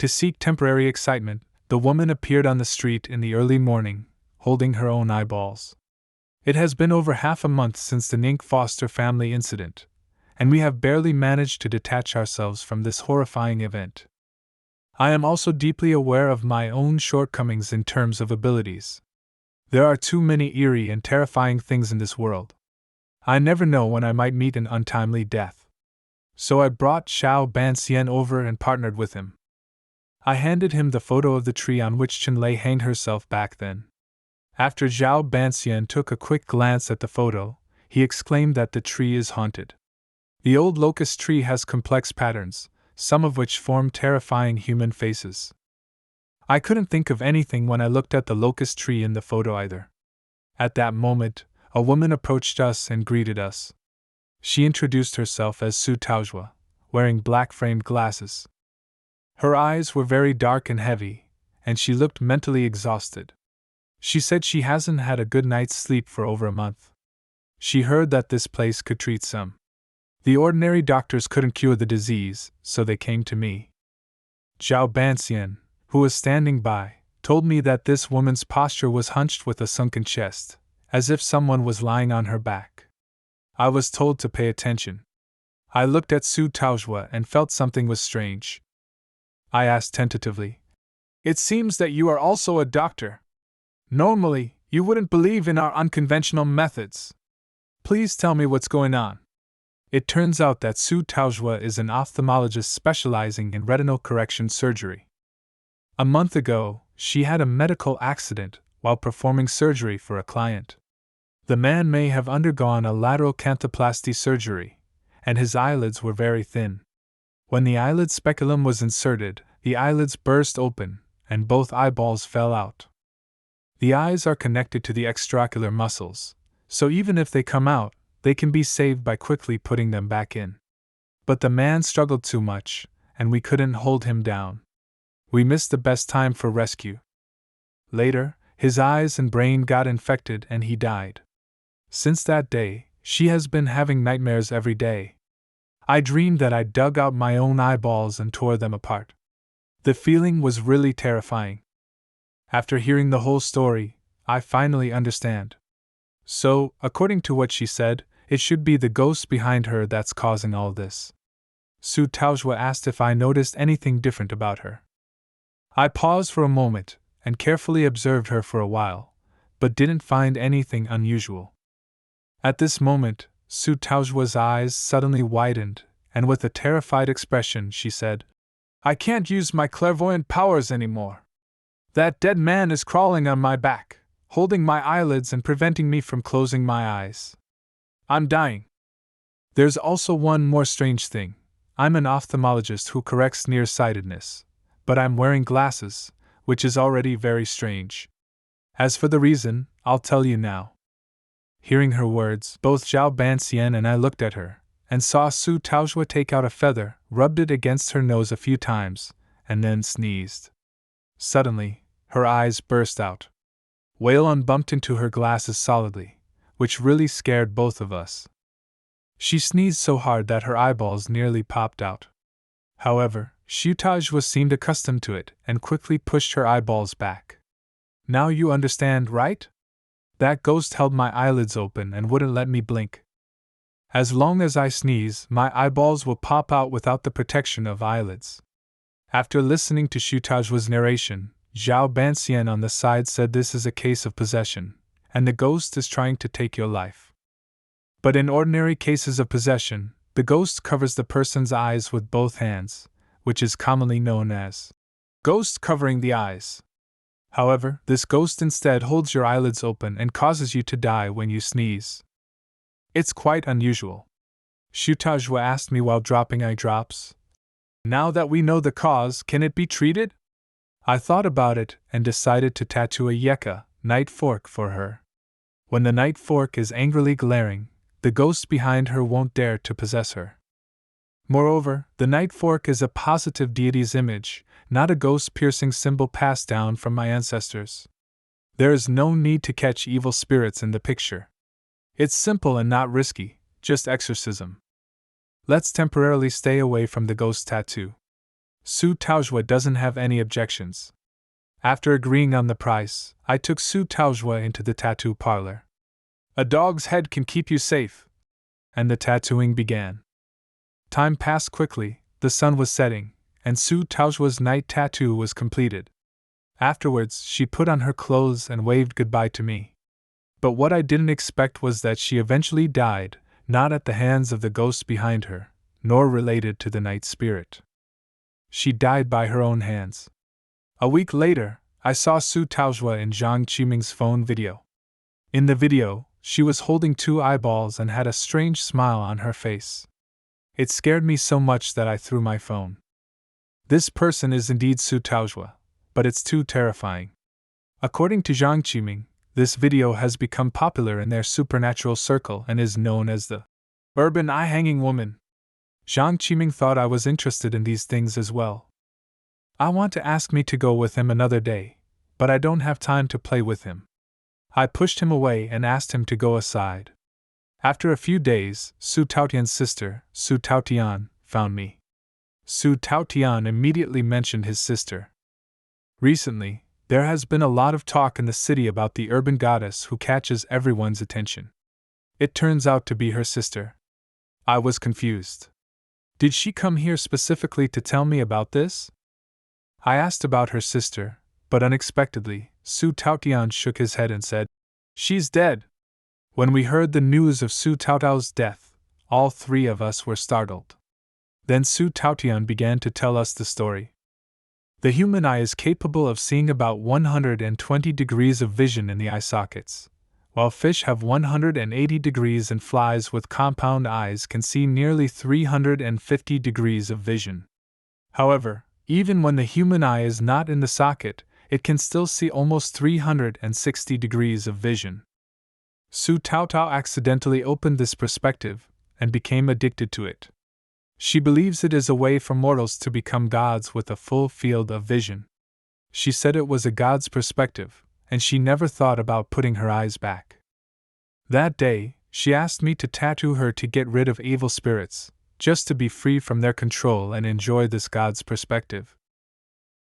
To seek temporary excitement, the woman appeared on the street in the early morning, holding her own eyeballs. It has been over half a month since the Nink Foster family incident, and we have barely managed to detach ourselves from this horrifying event. I am also deeply aware of my own shortcomings in terms of abilities. There are too many eerie and terrifying things in this world. I never know when I might meet an untimely death. So I brought Xiao Banxian over and partnered with him. I handed him the photo of the tree on which Chen Lei hanged herself back then. After Zhao Banxian took a quick glance at the photo, he exclaimed that the tree is haunted. The old locust tree has complex patterns, some of which form terrifying human faces. I couldn't think of anything when I looked at the locust tree in the photo either. At that moment, a woman approached us and greeted us. She introduced herself as Su Taozhua, wearing black framed glasses. Her eyes were very dark and heavy, and she looked mentally exhausted. She said she hasn't had a good night's sleep for over a month. She heard that this place could treat some. The ordinary doctors couldn't cure the disease, so they came to me. Zhao Banxian, who was standing by, told me that this woman's posture was hunched with a sunken chest, as if someone was lying on her back. I was told to pay attention. I looked at Su Taozhua and felt something was strange. I asked tentatively, "It seems that you are also a doctor. Normally, you wouldn't believe in our unconventional methods. Please tell me what's going on." It turns out that Su Taozhua is an ophthalmologist specializing in retinal correction surgery. A month ago, she had a medical accident while performing surgery for a client. The man may have undergone a lateral canthoplasty surgery, and his eyelids were very thin. When the eyelid speculum was inserted, the eyelids burst open, and both eyeballs fell out. The eyes are connected to the extraocular muscles, so even if they come out, they can be saved by quickly putting them back in. But the man struggled too much, and we couldn't hold him down. We missed the best time for rescue. Later, his eyes and brain got infected and he died. Since that day, she has been having nightmares every day. I dreamed that I dug out my own eyeballs and tore them apart. The feeling was really terrifying. After hearing the whole story, I finally understand. So, according to what she said, it should be the ghost behind her that's causing all this. Su Taozhua asked if I noticed anything different about her. I paused for a moment and carefully observed her for a while, but didn't find anything unusual. At this moment, Su Taozhua's eyes suddenly widened, and with a terrified expression she said, "I can't use my clairvoyant powers anymore. That dead man is crawling on my back, holding my eyelids and preventing me from closing my eyes. I'm dying." There's also one more strange thing. I'm an ophthalmologist who corrects nearsightedness, but I'm wearing glasses, which is already very strange. As for the reason, I'll tell you now. Hearing her words, both Zhao Banxian and I looked at her, and saw Su Taozhua take out a feather, rubbed it against her nose a few times, and then sneezed. Suddenly, her eyes burst out. Weilun bumped into her glasses solidly, which really scared both of us. She sneezed so hard that her eyeballs nearly popped out. However, Su Taozhua seemed accustomed to it and quickly pushed her eyeballs back. "Now you understand, right? That ghost held my eyelids open and wouldn't let me blink. As long as I sneeze, my eyeballs will pop out without the protection of eyelids." After listening to Su Taozhua's narration, Zhao Banxian on the side said this is a case of possession, and the ghost is trying to take your life. But in ordinary cases of possession, the ghost covers the person's eyes with both hands, which is commonly known as ghost covering the eyes. However, this ghost instead holds your eyelids open and causes you to die when you sneeze. It's quite unusual. Su Taozhua asked me while dropping eye drops. "Now that we know the cause, can it be treated?" I thought about it and decided to tattoo a yeka, night fork, for her. When the night fork is angrily glaring, the ghost behind her won't dare to possess her. Moreover, the night fork is a positive deity's image, not a ghost-piercing symbol passed down from my ancestors. There is no need to catch evil spirits in the picture. It's simple and not risky, just exorcism. Let's temporarily stay away from the ghost tattoo. Su Taojua doesn't have any objections. After agreeing on the price, I took Su Taojua into the tattoo parlor. A dog's head can keep you safe. And the tattooing began. Time passed quickly, the sun was setting, and Su Taojua's night tattoo was completed. Afterwards, she put on her clothes and waved goodbye to me. But what I didn't expect was that she eventually died, not at the hands of the ghost behind her, nor related to the night spirit. She died by her own hands. A week later, I saw Su Taojua in Zhang Qiming's phone video. In the video, she was holding 2 eyeballs and had a strange smile on her face. It scared me so much that I threw my phone. This person is indeed Su Taojua, but it's too terrifying. According to Zhang Qiming, this video has become popular in their supernatural circle and is known as the urban eye-hanging woman. Zhang Qiming thought I was interested in these things as well. I want to ask me to go with him another day, but I don't have time to play with him. I pushed him away and asked him to go aside. After a few days, Su Taotian's sister, Su Taotian, found me. Su Taotian immediately mentioned his sister. Recently, there has been a lot of talk in the city about the urban goddess who catches everyone's attention. It turns out to be her sister. I was confused. Did she come here specifically to tell me about this? I asked about her sister, but unexpectedly, Su Taotian shook his head and said, "She's dead." When we heard the news of Su Taotao's death, all 3 of us were startled. Then Su Taotian began to tell us the story. The human eye is capable of seeing about 120 degrees of vision in the eye sockets, while fish have 180 degrees and flies with compound eyes can see nearly 350 degrees of vision. However, even when the human eye is not in the socket, it can still see almost 360 degrees of vision. Su Taotao accidentally opened this perspective and became addicted to it. She believes it is a way for mortals to become gods with a full field of vision. She said it was a god's perspective, and she never thought about putting her eyes back. That day, she asked me to tattoo her to get rid of evil spirits, just to be free from their control and enjoy this god's perspective.